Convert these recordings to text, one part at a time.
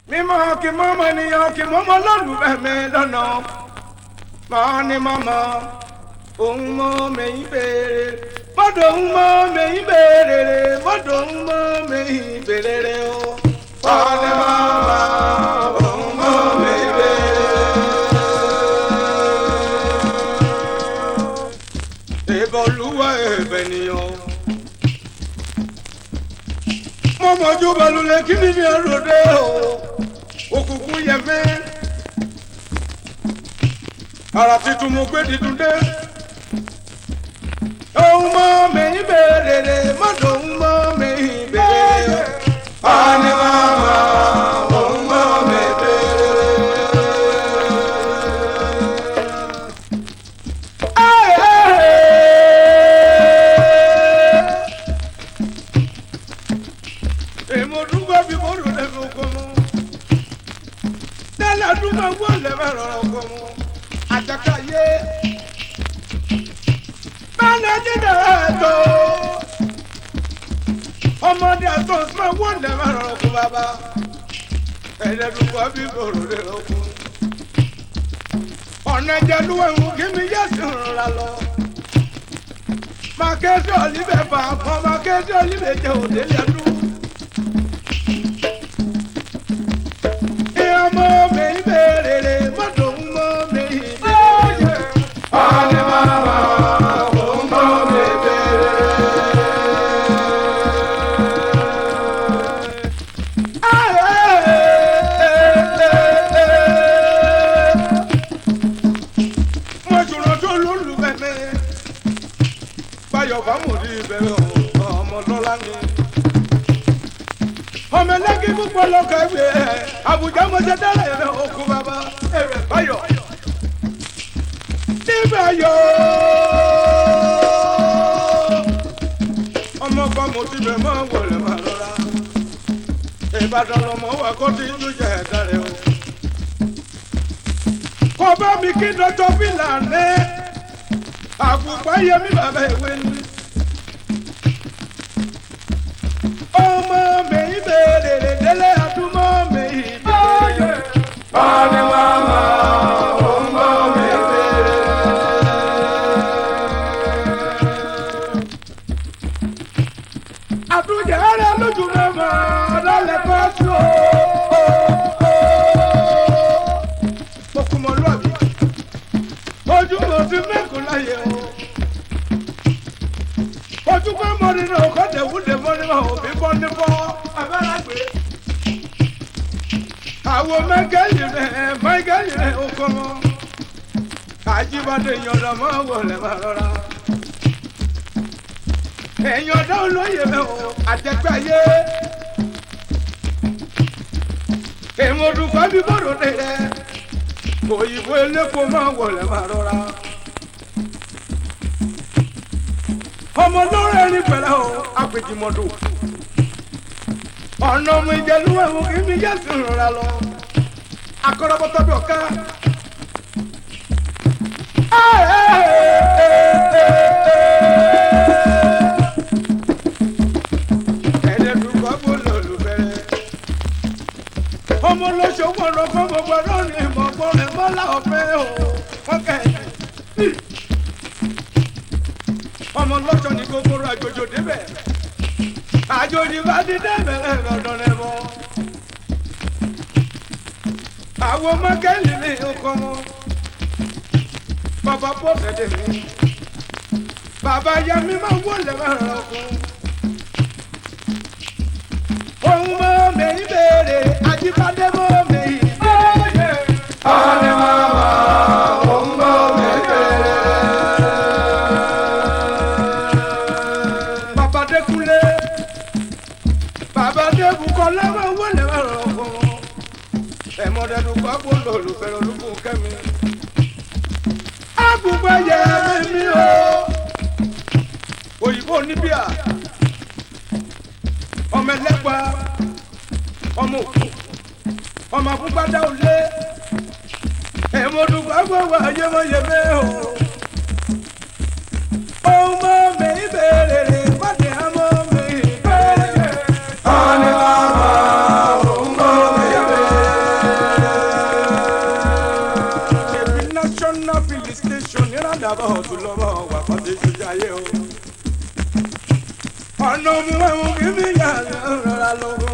mímọ́ kí mọ́mọ́ ènìyàn kí mọ́mọ́ lọ́lùfẹ́ mi lọ́nà máa ní mọ́mọ́ òun mọ́ mẹ́yìn béèrè mọ́dọ̀ òun mọ́ mẹ́yìn béèrè mọ́dọ̀ òun mọ́ mẹ́yìn béèrè o máa ní mọ́mọ́ òun mọ́ mẹ́yìn béèrè ìbọn olúwa ẹ̀bẹ̀ nìyàn mọ́mọ́jú balùwẹ̀ kí ni mi rò dé o òkùnkùn yẹ mí ara titun mo gbé dídùn dé òun mọ́ mi béèrè mọ́tò òun mọ́ mi béèrè pani mama òun mọ́ mi béèrè. èmo dúpẹ́ bí mo rò lẹ́nu ọkọ mọ́ tẹ́lẹ̀ dúpẹ́ wọ́n lẹ́nu ọkọ mọ́ àjàkáyé bẹ́ẹ̀ dídá ẹ̀tọ́ ọmọdé ẹ̀tọ́ sọ wọ́n lẹ́nu ọkọ bàbá ẹ̀lẹ́ dúpẹ́ bí mo rò lẹ́nu ọkọ ọ̀nà ìjẹ́lúwẹ̀ ń kí mi yẹ́ sí ńlá lọ màkẹ́sì ọ̀líbẹ̀ fà fún màkẹ́sì ọ̀líbẹ̀ jẹ́ òde lẹ́nu. Ọmọ mi béèrè mọ́tò ń mọ́ mi béèrè. Pani mama òun mọ́ mi béèrè. Mo jùlọ tó lólu bẹ́ẹ̀ báyọ̀ bá mò ní ìbẹ̀rẹ̀ ọmọ lọ́la ni. Ọmọ ẹlẹ́gì púpọ̀ lọ́kọ̀ ẹgbẹ́ Àbújá mọ́jẹ́ dára ẹ̀rẹ́ òkú bàbá ẹ̀rẹ́ báyọ̀. Níbẹ̀ yọ ọmọ kan mo ti bẹ̀ mọ́ wọlé máa lọ́ra. Ìbàdàn lọmọ wà kó ti ń jẹ́ ẹ̀dá rẹ̀ o. Kò bá mi kí dọ́jọ́ fìlà ní àgùnbá yẹmí bàbá ìwé ni. Ọmọ mi béèrè délé àdúmọ̀ mi béèrè. Pani mama ọmọ mi béèrè. Àtúnjẹ rẹ lójú mẹ́mọ́ lálẹ́ pàṣẹ. Mọ̀kùmọ̀lúwàbí ojú mo ti mẹ́kùn láyé o. Ojú pé mo rí ní ọkọ̀ dẹ̀wúdẹ̀ mọ́ ní òbí bọ́ ní bọ́ abẹ́rẹ́gbé. Àwọn mẹ́gẹ́lì rẹ̀ oko mọ́. Àjíbádé yọ̀dọ̀ mọ́ wọlé máa rọra. Ẹ̀yọ̀dọ̀ olóyè mẹ́ o àtẹ̀gbáyé. Èmo dùkọ́ bí bọ́dọ̀ rẹ̀. Òyìnbó eléko máa wọlé máa rọra. Ọmọ lórí ẹni pẹ̀lẹ́ o àpèjìmọ̀dò ọ̀nà ọmọ ìjẹlúwẹ̀ wo kí mi yẹ́ sí ìrora lọ akọ́rọ́bọ́tọ́ bí ọ̀ká. ẹ̀ẹ́dẹ̀dùkọ́ gbọ́dọ̀ olùbẹ̀rẹ̀ ọmọ olóṣòwò ọ̀rọ̀ fún gbogbo ọ̀rọ̀ ní ìmọ̀gbọ́n rẹ̀ mọ́lá ọ̀fẹ́ o wọ́n kẹ́ ẹ̀. Ọmọ lọ́jọ́ ní kòkòrò àjòjò débẹ̀ àjòjì bá dídé bẹ̀rẹ̀ lọ́dọ̀ rẹ̀ mọ́. Àwọn ọmọ kẹ́lì ní ọkọ mọ́ bàbá pọ̀ tẹ̀lé mi bàbá ya mi máa wọlé máa rọ̀ ọkùn. Òun mọ́ mi béèrè Àjíbádé mọ́ mi béèrè. Pani mama òun mọ́ mi béèrè. Babadékúnlé Babadébùkọ́lá máa wọlé máa rọ̀ ọkùn. Ẹ̀mọ́dẹ́dùn pápó lòlùfẹ́ olúkún kẹ́mi. Àgùnbọ̀ yẹ mi o. Òyìnbó níbíà. Ọmọ ẹlẹ́gba. Ọmọ òkú. Ọmọ àbúgbádá òlé. Ẹ̀mọ́dùn pápó wà yẹ mọ́ yẹ mẹ́ o. Ọmọ mi béèrè pàdé àmọ́ mi béèrè. Pani mama ọmọ mi béèrè. bàbá ọ̀tún lọ́mọ wà kọ́ sí ìṣújà ayé o. ọ̀nà mú ẹ̀wọ̀n kí mi yà lọ́ra lọ́wọ́.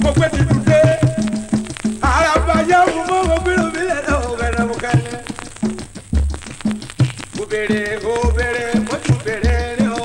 mo gbé ti dùn dé àràbàyà mú mọ́ mo gbé lómi lẹ́nu ọ̀gẹ̀dẹ̀ mo kẹ́lẹ́. obìnrin obìnrin mo tún bèrè ní o.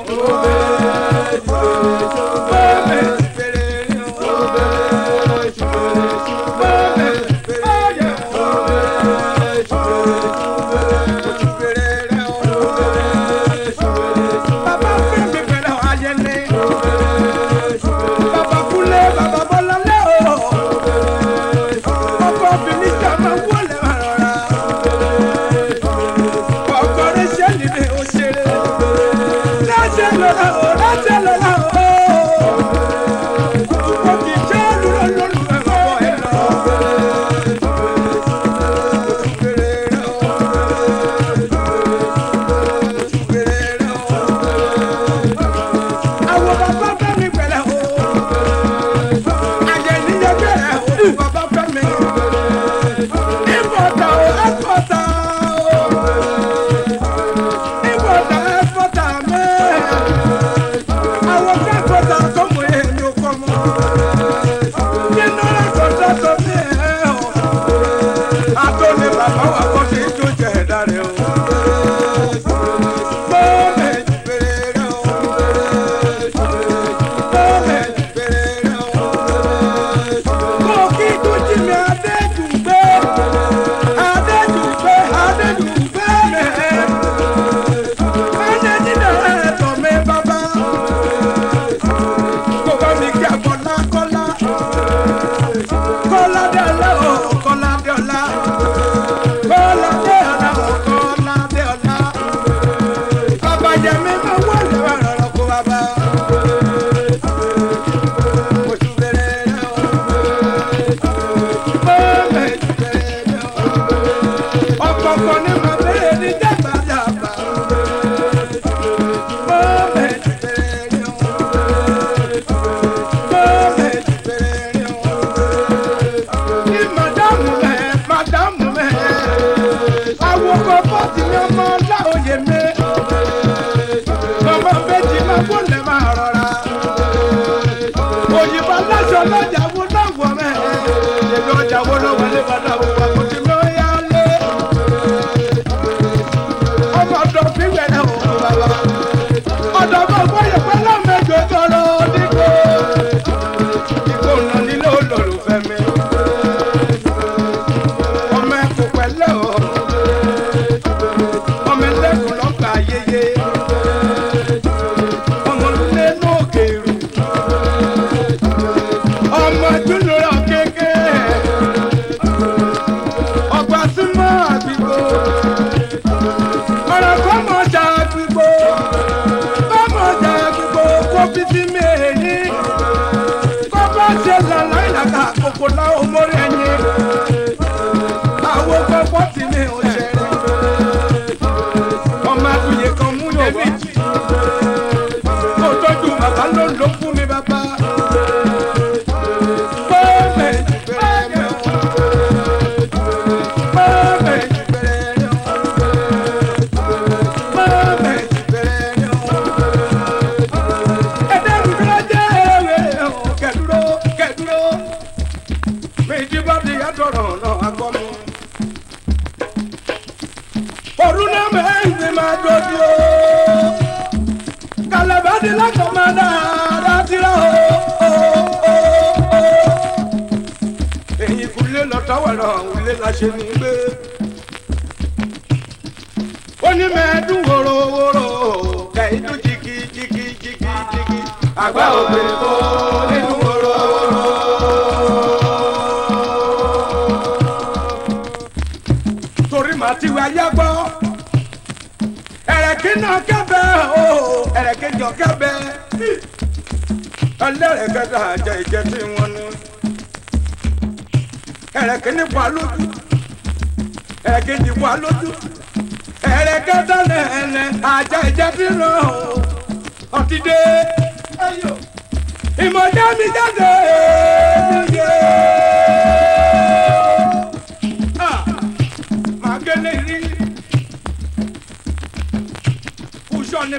Ìmọ̀já mi jáde.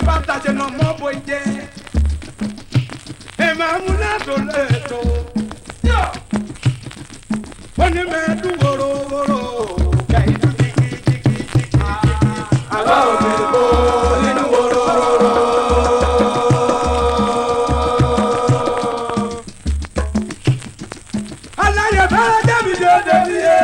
bàtà ṣe nà mọ́ bó jẹ́ ẹ̀ máa mú lẹ́tọ̀ lẹ́tọ̀ ó ní mẹ́ẹ̀ẹ́dún wòrowòro kẹ́hìn tún jìkì àbá òde kó nínú wòrowòro. aláyọ̀ bá débi dé débi yé.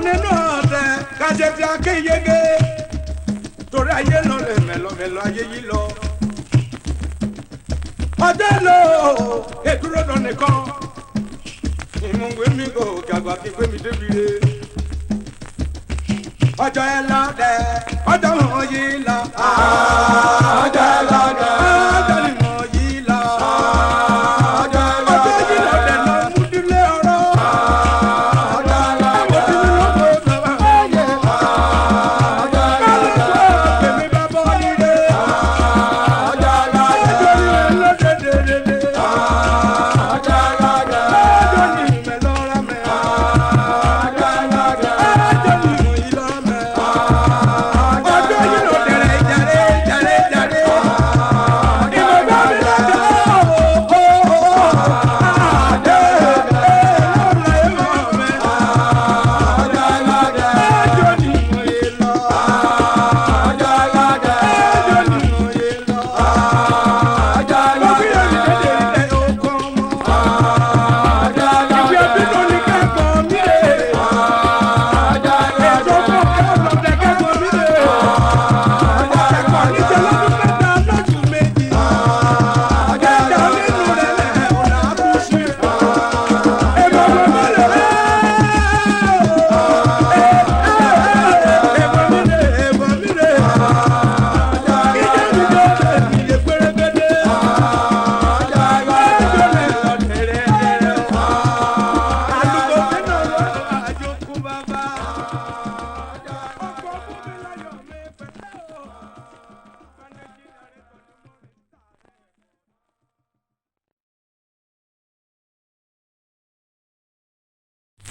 nínú ọ̀tẹ̀ kájẹ́ tí a ké yege torí ayé lọ lè mẹ́lọmẹ́lọ ayé yìí lọ. ọjọ́ lò èdúró lọ nìkan ìmúgbé mi kò gàgbà kí gbé mi débi re. ọjọ́ ẹ lọ dẹ ọjọ́ wọn yìí lọ. ọjọ́ ẹ lọ dẹ ọjọ́ ni wọn yìí lọ. ọjọ́ yìí lọ dẹ lọ mú dílé ọ̀rọ̀. ọjọ́ lọ dẹ àwọn tí wọn kò sọ wá yẹ. ọjọ́ lọ dẹ kèmí bá bọ́ nílé. ọjọ́ lọ dẹ ọjọ́ ni wọn lọ dé dé dé dé. ọjọ́ lọ dẹ ọjọ́ ni mẹ́lọ́ra mẹ́. ọjọ́ lọ dẹ ọjọ́ ni wọn yìí lọ mẹ́. ọjọ́ yìí lọ dẹrẹ jàre jàre jàre. ìmọ̀gbọ́n mi lọ jọ àdé lọ́la ẹ̀ mọ̀ mẹ́. ọjọ́ lọ dẹ ọjọ́ ni wọn yìí lọ. ọjọ́ lọ dẹ ọjọ́ ni wọn yìí lọ. ọjọ́ lọ dẹ ọjọ́ ni wọn yìí lọ. ìwé bínú ní kẹ́kọ̀ọ́ mi lè. ètò fún kẹ́lọ́dẹ kẹ́kọ̀ọ́ mi lè. ọ̀sẹ̀kọ̀ níṣẹ́ lọ́dún mẹ́ta lóṣù méjì. ẹ̀dá nínú rẹ̀ lẹ̀ ọ̀nà àbúṣe. èèmọ̀ mi lè. èèmọ̀ mi lè. èèmọ̀ mi lè. ìjẹ́ mi jẹ́ tèmi lè pérébédé. ọjọ́ lè lọ tẹ̀rẹ̀ tẹ̀rẹ̀ o. àlùkò sínú ọ̀rọ̀ àjòkú bàbá. ọkọ̀ fún mi láyọ̀ mi pẹ̀lẹ́ o.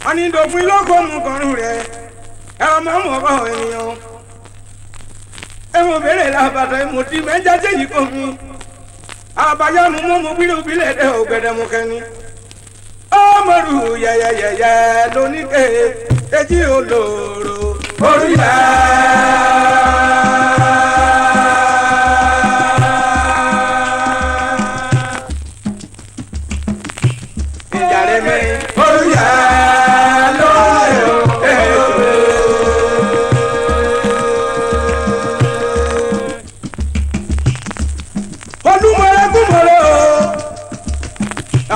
wọ́n ní dòfin lóko mú kọrùn rẹ̀ ẹ ọmọ mọ̀ bá ènìyàn. ẹ mo béèrè làbàtà ẹ mo ti mẹ́jà jẹ́yìí kò mi. àbájá mu mọ́ mo bílẹ̀ òbílẹ̀ dẹ́ ògbẹ́dẹ́ kẹ́ni. ọmọdù yẹyẹyẹyẹ lóníkè etí olóró orí yẹ. ìjàre mi orí yẹ lóye o. olúmọ̀rẹ́ kúmọ̀rẹ́ o.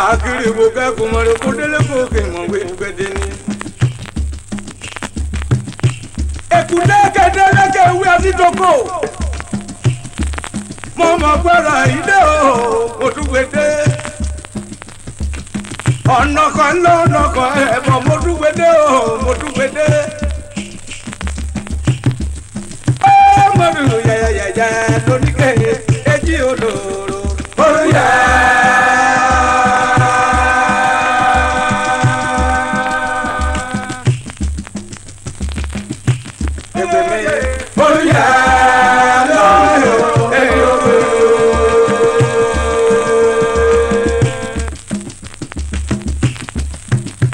àkìrì ìbò kẹ́kọ̀ọ́ mọ̀rẹ́ kó délé kó kè mọ̀ wé gbẹ́dẹ́ ni. èkúté kẹ́dẹ́lẹ́kẹ́ wí àtijọ́kọ̀. mo mọ̀ gbọ́dọ̀ ìdè o mo tún gbèdé. ọ̀nà kan lọ́nà kan ẹ̀bọ̀ mo tún gbèdé o mo tún gbèdé. ọmọdé yẹyẹyẹyẹ lóníkè etí olóró orí yẹ. ẹgbẹ́ mi orí yẹ lọ́yọ̀ ẹ̀yọ́.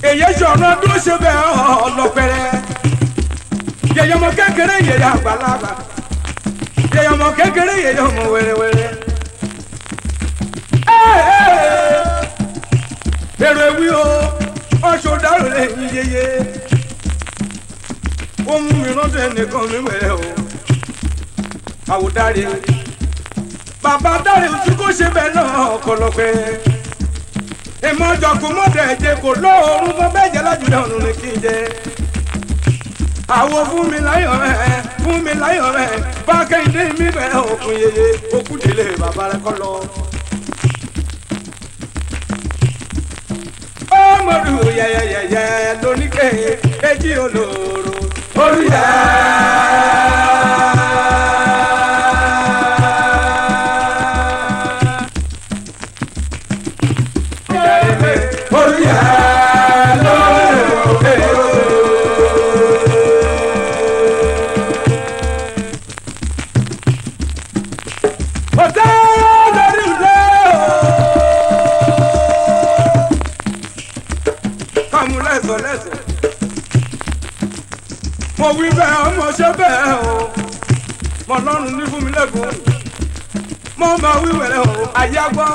èyí sọ̀rọ̀ tó ṣe bẹ́ẹ̀ ọlọ́pẹ̀rẹ̀ yẹyẹ ọmọ kékeré yẹyẹ àgbàlagbà yẹyẹ ọmọ kékeré yẹyẹ ọmọ wẹ́rẹ́wẹ́rẹ́. èrò ewì o ọ̀ṣọ́ dárò lẹ́yìn yẹyẹ ó mú mi rántí ẹnìkan mi wẹ̀rẹ̀ o àwòdáre bàbá dáre ojú kó ṣe bẹ́ẹ̀ náà ọ̀kọ̀lọ̀pẹ̀ ìmọ̀jọ̀kùn mọ̀tẹ̀ ẹ̀jẹ̀ kò lóorun fún bẹ́ẹ̀ jẹ́ lájúlẹ̀ ọ̀run ni kí n jẹ. àwo fún mi láyọ̀ rẹ̀ bá kẹ́hìndé mi bẹ̀rẹ̀ òkun yeye okú délé bàbá rẹ̀ kọ́ lọ. ọmọdù yẹyẹyẹyẹ lóníkè etí olóró orí yẹ. orí yẹ lóye o. ọ̀tá lórí ìlú kàmú lẹ́sọ̀ mo wí bẹ́ẹ̀ ọmọ ṣe bẹ́ẹ̀ o mo lọ́rùn ní fún mi lẹ́gùn mo máa wí wẹ̀rẹ̀ o àyà gbọ́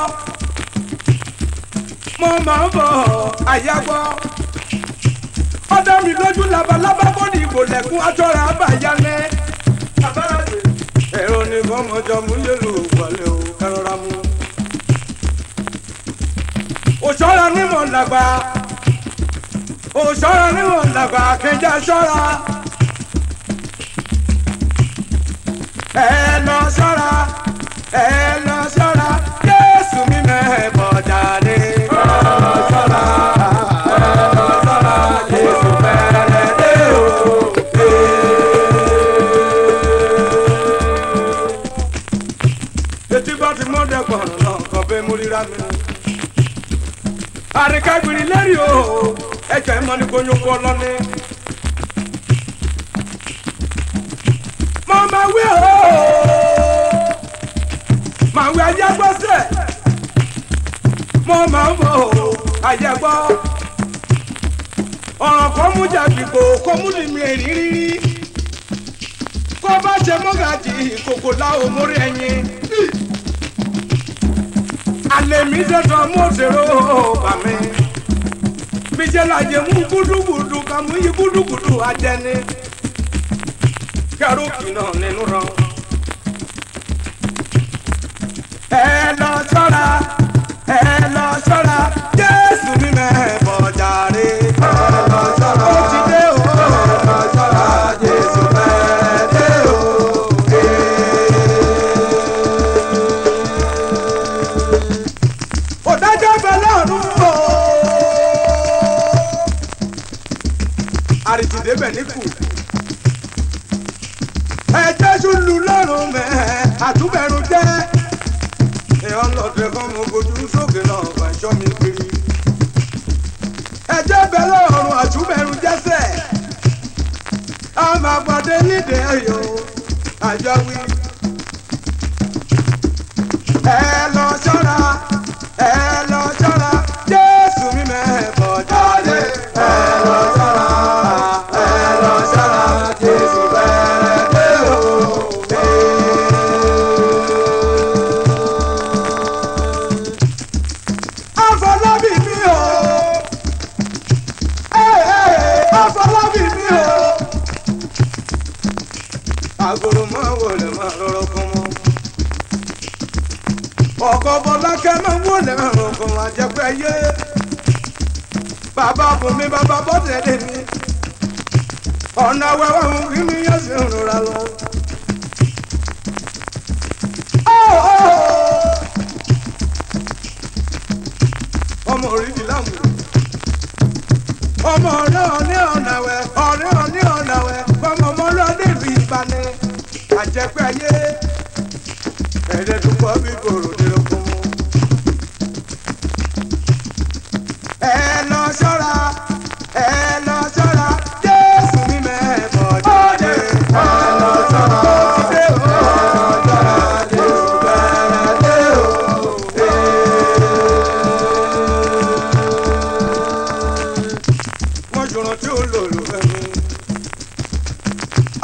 mo máa ń bọ̀ àyà gbọ́ ọdọ mi lójú labalábá bọ́dì ìbò lẹ́kún aṣọra àbáyánẹ́. ẹ̀rọ ni kọ́mọjọ mú yẹ̀lò wọlé o kẹrọra mú. òṣọ́ra nímọ̀ làgbà òṣọ́ra nímọ̀ làgbà kẹjá ṣọ́ra. ẹ lọ ṣọ́ra ẹ lọ ṣọ́ra Jésù mi mẹ́bọ̀ jáde. ṣọ́ra ẹ lọ ṣọ́ra Jésù fẹ́rẹ̀ dé o. etí bá ti mọ́ dẹ́gbọ̀n náà kàn fẹ́ mú ríra mi. àríkàgbìrì lérí o ẹ̀jẹ̀ mọ́ ní kóyún kọ́ lọ́ní. mo máa wí o máa wí ayé gbọ́ sẹ́ mo máa ń bọ̀ o ayé gbọ́ ọ̀ràn kan mú jàgbìgbò kó mú ní mi èrírí kó bá ṣe mọ́gàjì kòkò láwọn mórí ẹyin alẹ́ mi ṣẹ̀tọ̀ mú òṣèré bà mí mi ṣe làjẹ̀ mú gúdúgúdú kà mú yí gúdúgúdú ajẹni kẹrùkì náà nínú rán. ẹ lọ ṣọ́ra ẹ lọ ṣọ́ra Jésù mi mẹ́bọ̀ jàre. ẹ lọ ṣọ́ra ó ti dé o. ẹ lọ ṣọ́ra Jésù fẹ́rẹ̀ dé o. òdájọ́ bẹ lọ́rùn o. àrìtìdé bẹ̀ níkù. Jésù lù lọ́rùn mẹ́ àtúbẹ̀rù jẹ́. èèyàn lọ́dẹ kan mo fojú sókè náà bá ṣọ́ mi kiri. ẹjẹ́ bẹ lọ́rùn àtúbẹ̀rù jẹ́sẹ̀. a máa pàdé nídìí ẹ̀yọ́ àjọwí. ẹ lọ ṣọ́ra ẹ lọ ṣọ́ra Jésù mi mẹ́bọ̀ jáde. ẹ lọ ṣọ́ra ẹ lọ ṣọ́ra Jésù fẹ́rẹ̀ dé o. Afọlábí mi o, Afọlábí mi o. Àgòrò máa wọlé máa rọrọ kan mọ́. ọkọ̀ Bọ́lákẹ́ máa wọlé máa rọrọ kan máa jẹ́ pé yé. bàbá fún mi bàbá bọ́tẹ̀lé mi. ọ̀nà wẹ́wẹ́ ń rí mi yóò sì ń rọra lọ. ọmọ orídìí láàmú ọmọ náà ní ọ̀nàwẹ̀ ọ̀rẹ́ ní ọ̀nàwẹ̀ ọmọ náà ní ìlú ìbáni àjẹpẹ́ ayé ẹ̀ẹ́dẹ́dùkọ́ bí kòrò nílòkun mú. ẹ lọ ṣọ́ra ẹ lọ ṣọ́ra Jésù mi mẹ́bọ̀ jáde. ẹ lọ ṣọ́ra ó ti dé o. ẹ lọ ṣọ́ra Jésù fẹ́rẹ̀ dé o. tí ó lò olùfẹ́ mi.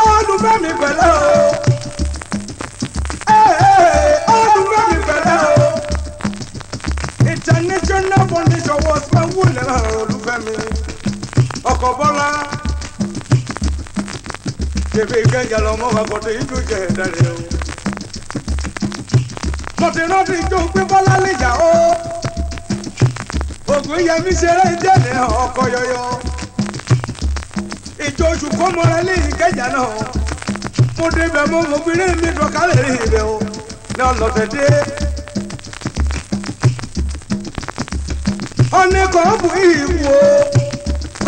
olùfẹ́ mi pẹ̀lẹ́ o. olùfẹ́ mi pẹ̀lẹ́ o. international foundation was my wúlẹ̀ olùfẹ́ mi. ọkọ̀ Bọ́lá. kébé ìkẹjà lọmọ wa kò tó ijó jẹ ẹ̀dẹ̀rẹ̀ o. mo ti rántí ijó pé Bọ́lá lè jà o. ògùn yẹmi ṣeré jẹ́lẹ̀ ọkọ̀ yọyọ. ìjọ oṣù kọ́mọra lé ìkẹjà náà mo débẹ̀ mo obìnrin mi dọ̀kálẹ̀ rí ibẹ̀ o ní ọlọ́tẹ̀dé. ọ̀nẹ́ kan bù ìwò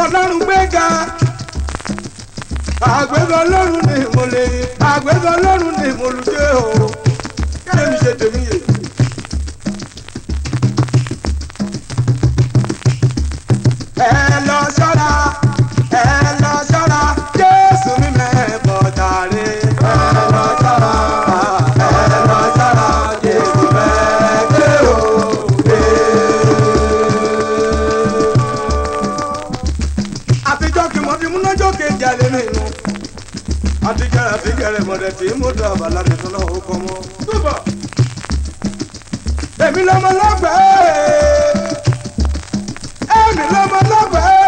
ọlọ́run gbéga àgbẹ̀gàn ọlọ́run ni mo lè àgbẹ̀gàn ọlọ́run ni mo lù dé o kémi ṣe tèmi yé. ẹ lọ ṣọ́ra ẹ lọ ṣọ́ra Jésù mi mẹ́bọ̀ jàre. ẹ lọ ṣọ́ra Jésù fẹ́rẹ̀ dé o. àtijọ́ kí mo ti múnájọ́ kejì alẹ́ nínú àtijọ́ mọ̀dẹ̀ tí mo dọ̀ àbàlá tuntun náà ó kọ́ mọ́. èmi lọ́mọ lọ́gbẹ̀ẹ́ èmi lọ́mọ lọ́gbẹ̀ẹ́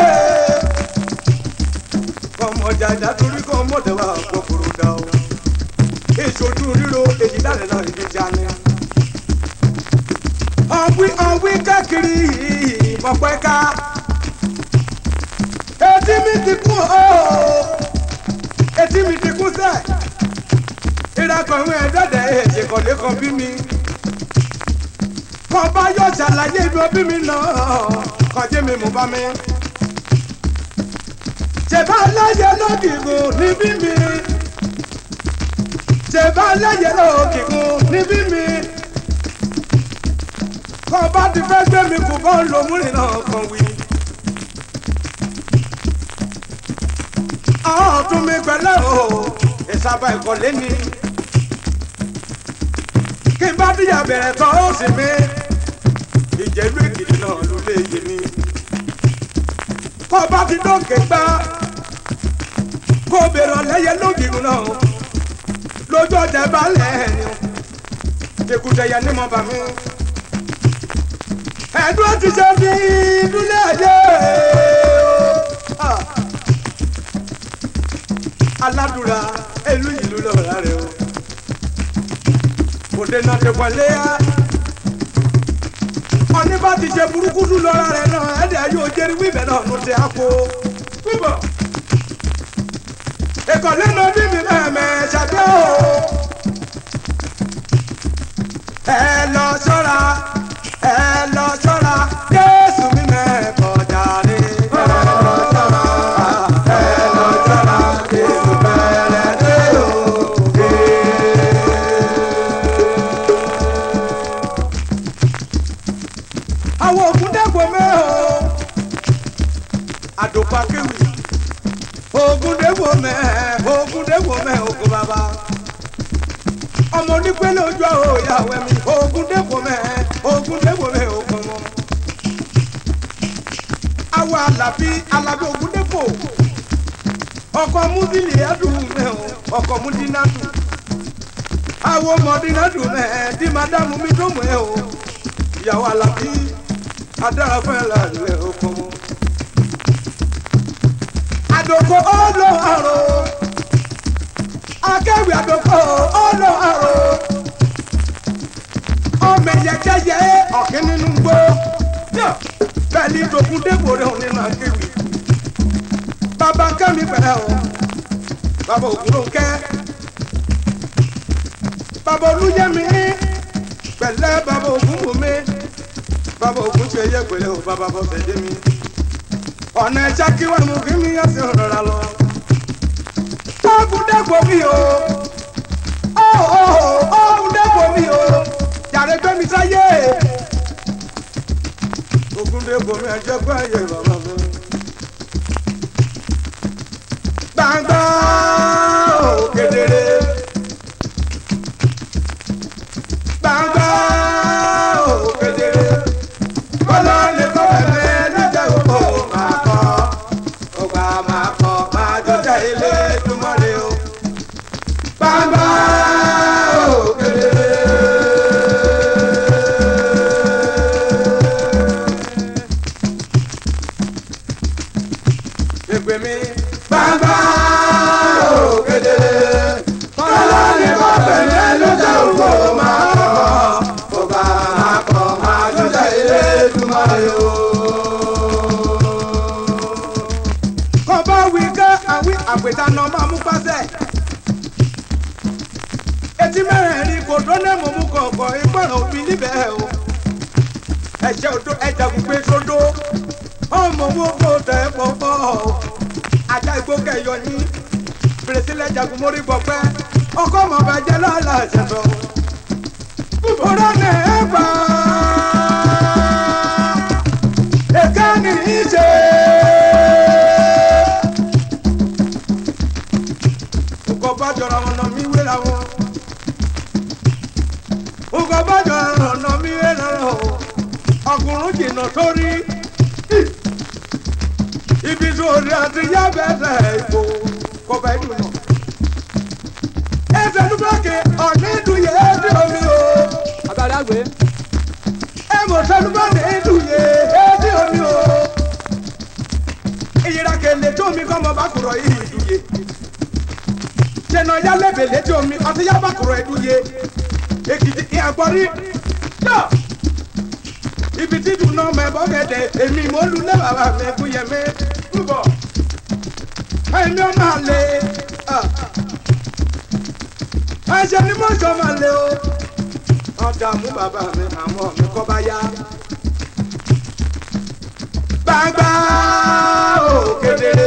ọjà ìjà torí kọ́ mọ̀tẹ́ wa kòkòrò dá o. Èṣojú ríro èjì dáre náà ìdí já ní. Ọ̀wí káàkiri ìmọ̀pẹ́ ká. Etí mi ti kún ooo. Etí mi ti kún sẹ́ẹ̀. Ìrakọ̀wé ẹ̀dọ́dẹ̀ èdè kọ̀lé kan bí mi. Kan bá yọ̀ ṣàlàyé ibi òbí mi náà. Kọjá mi mú bá mi. Ṣèbá láyé lókìkún níbí mi. Ṣèbá láyé lókìkún níbí mi. Kan bá ti fẹ́ gbé mi kù bọ́ lòmúrin náà kan wí. Ọ̀tún mi pẹ̀lẹ́ o, ìsàbà ìkọ̀lé ni. Kí n bá díyà bẹ̀rẹ̀ tán ó sì mi. Ìjẹ̀lú Èkìtì náà ló lé yé mi. Kọ́ bá ti dókè gbá. Kó bèrè ọ̀lẹ́yẹ lógìrún náà. Lójú ọjà balẹ̀ ẹni. Èkútẹ̀yẹ ní mọ̀ bà mí. Ẹ̀dùn ti ṣe fi dúlé ayé. Aládùúrà ìlú ìlú lọ́ra rẹ̀ o. Òde náà ti wọlé yá. Ọ̀ní bá ti ṣe burúkú dùn lọ́ra rẹ̀ náà. Ẹ̀dẹ̀ yóò jẹ́rí wíbẹ̀ náà ló ti á kó. Wíbọ̀. Ìkọ̀lé náà bí mi mẹ́ẹ̀mẹ́ ṣàgbé o. Ẹ lọ ṣọ́ra. Ẹ lọ ṣọ́ra. Jésù mi mẹ́ẹ̀kọ́ jàre. Ẹ lọ ṣọ́ra. Ẹ lọ ṣọ́ra. Jésù bẹ̀rẹ̀ dé òkè. Àwọn òkú dẹ́gbò mẹ́ o. Àdòpá kéwì. Ògùn dẹ́gbò mẹ́. Ògùn dẹ́gbò mẹ́ ògùn bàbá. Ọmọ onípele ojú àwọn ìyàwó mi. Ògùn dẹ́gbò mẹ́. Ògùn dẹ́gbò mẹ́ ògùn wọn. Àwọn Àlàbí Ògùn dẹ́gbò. Ọkọ̀ Múdìlì ẹ̀dùn mẹ́ o. Ọkọ̀ Múdínádù. Àwọn Mọ̀dínádù mẹ́. Tí màdámù mi tó mọ̀ ẹ́ o. Ìyàwó Àlàbí adára fẹ́ lálẹ́ ògùn wọn. Àdòkò ọlọ́ àrò. Akẹ́wì àdòkò ọlọ́ àrò. Ọmọ ẹ̀yẹkẹ́yẹ ọ̀kẹ́ nínú gbó. Bẹ́ẹ̀ ni ìdòkun débò rẹ̀ òun nínú akéwì. Bàbá Kẹ́mi pẹ̀lẹ́ o. Bàbá Ògúnrónkẹ́. Bàbá Olúyẹmí. Pẹ̀lẹ́ bàbá Ògúnbùnmi. Bàbá Ògúnṣeyẹ pẹ̀lẹ́ o. Bàbá Bọ́sẹ̀dé mi. Ọ̀nà ẹ̀ṣá kí wọ́n mú kí mi yá sí ọ̀rọ̀ lọ. Ọ̀gùn dẹ́gbò mi o. Ọ̀gùn dẹ́gbò mi o. Jàre gbé mi sáyé. Ògùn dẹ́gbò mi ẹ̀jẹ̀ gbọ́ ẹ̀yẹ bàbá mi. Gbàngbà o kedere. Gbàngbà o kedere. Kọ́lá lè kọ́ ẹ̀mẹ́ lọ́jà òkò máa kọ́. Ògbà máa kọ́ máa jọjà ilé ìdúmọ̀lẹ́ o. Gbàngbà o kedere. Ègbè mi. Gbàngbà o kedere. Kọ́lá lè kọ́ ẹ̀mẹ́ lọ́jà òkò máa kọ́. Ògbà máa kọ́ máa jọjà ilé ìdúmọ̀lẹ́ o. Kọ́ bá wí ká àwí àpètànà máa mú pàṣẹ. Etí mẹ́rẹ̀ẹ̀rin kò dọ́nà mọ̀ mú kọ̀ọ̀kan ìgbọ̀ràn òbí níbẹ̀ o. Ẹ̀jẹ̀ odò ẹja gbígbé sódó. Ọmọ owó kò tẹ̀ pọ̀pọ̀. Ajá igbó kẹyọ ní. Bèrèsílẹ̀ jagun mórí gbọ̀pẹ́. Ọkọ̀ mọ̀ bàjẹ́ lọ́la ṣẹ̀tọ̀. Bùbọ̀rọ̀ nà ẹ̀ gbà. Èké ni í ṣe. Ògọ̀ bá jọra wọn nà mí wéra wọn. Ògọ̀ bá jọra wọn nà mí wéra wọn. Ọkùnrin jìnnà sórí. Ibi sórí àti yá bẹ́sẹ̀ ìbò kọ̀ọ̀bá ìdùnnà. Ẹsẹ̀ dúpọ̀kì ọ̀ní ìdúyè ẹ̀dí omi o. Àgbàlagbé. Ẹ mọ̀ sẹ́dúpọ̀kì ìdúyè ẹ̀dí omi o. Ìyíra kèlè tó mi kọ́ mọ bá kúrọ̀ yìí ìdúyè. ṣe náà yálẹ̀bẹ̀ létí omi ọtí yábà kúrò ẹ̀dúye Èkìtì ìyàgbọ́rí yọ ibi tí dùn náà mẹ́bọ́ gẹ̀dẹ̀ èmi mo lù lé bàbá mi kú yẹ mi túbọ̀ ẹ̀mí ó máa lé ẹ̀ṣẹ̀ ni mo sọ máa lé o ọjà mú bàbá mi àmọ́ mi kọ́ bá yá gbàgbà ó kedere.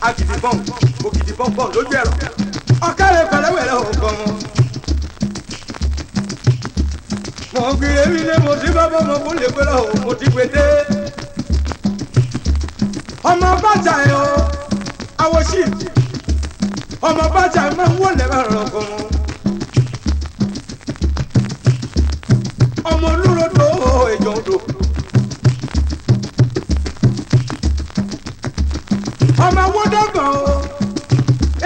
Agidibọn ògidibọn lójú ẹ̀rọ ọ̀kẹ́rẹ́ pẹ̀lẹ́wẹ̀lẹ́ ọ̀gbọ̀n mo gbìyànjú mi lé mo ti bábọ́ mo kún lè pẹ́ lọ́wọ́ mo ti gbé dé ọmọ bàtà ẹ̀ o àwòṣì ọmọ bàtà ẹ̀ máa ń wọlé ẹ̀rọ ọ̀gbọ̀n ọmọ olóró tó èjò odò. ọmọ wo dọ́gbọ̀n o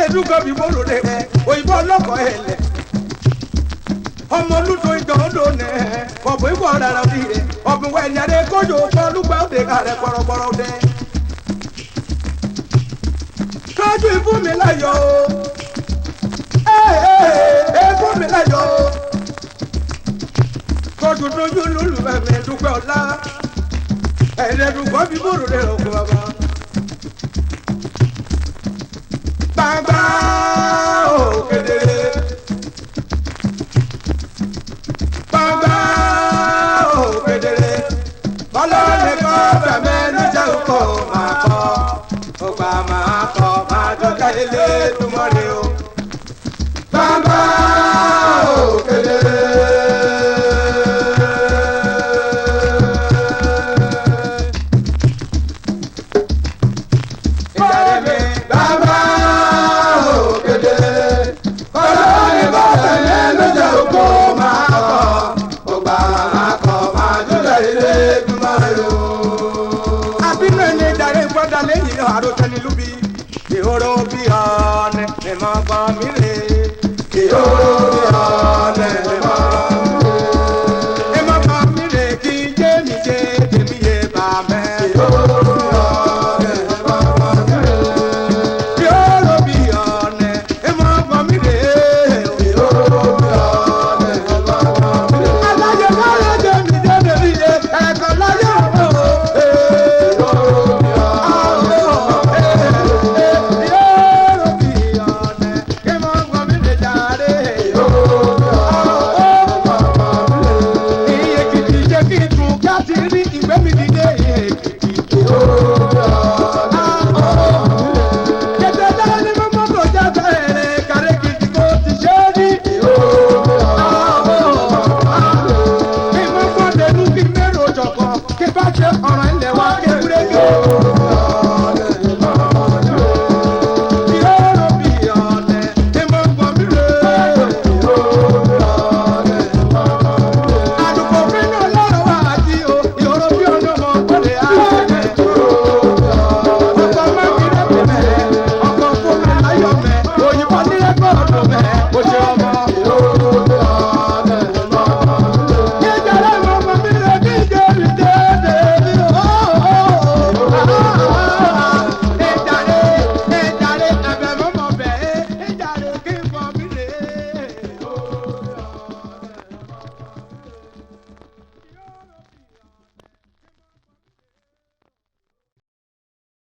edugbo bí mo lò lè rẹ òyìnbó ọlọ́kọ̀ ẹ̀ lẹ̀ ọmọ olùtò ìdánwò nẹ ọ̀bùn ìbò ọ̀dàrà bí rẹ ọ̀bùn wẹ̀ ní adé kójó pọ́lúgbà òde kàrẹ́ pọ̀rọ̀pọ̀rọ̀ dẹ. tọ́jú ìfún mi láyọ̀ o ìfún mi láyọ̀ o tọ́jú tójú lólùfẹ́ mi dúpẹ́ ọ̀la ẹ̀ẹ́dẹ́dùkọ́ bí mo lò lè rẹ ọkọ̀ bàbá. Gbàgbà ó kedere. Gbàgbà ó kedere. Ọlọ́ọ̀ni kọ́ fẹ̀mẹ́ níjà òkò máa kọ́. Ọgbà máa kọ́ máa dọ́jà ilé túmọ̀lẹ́ o. Gbàgbà ó kedere. Ìhòòrò bí ọ̀nẹ́ ni mo gbọ́ mi lé. Ìhòòrò bí ọ̀nẹ́.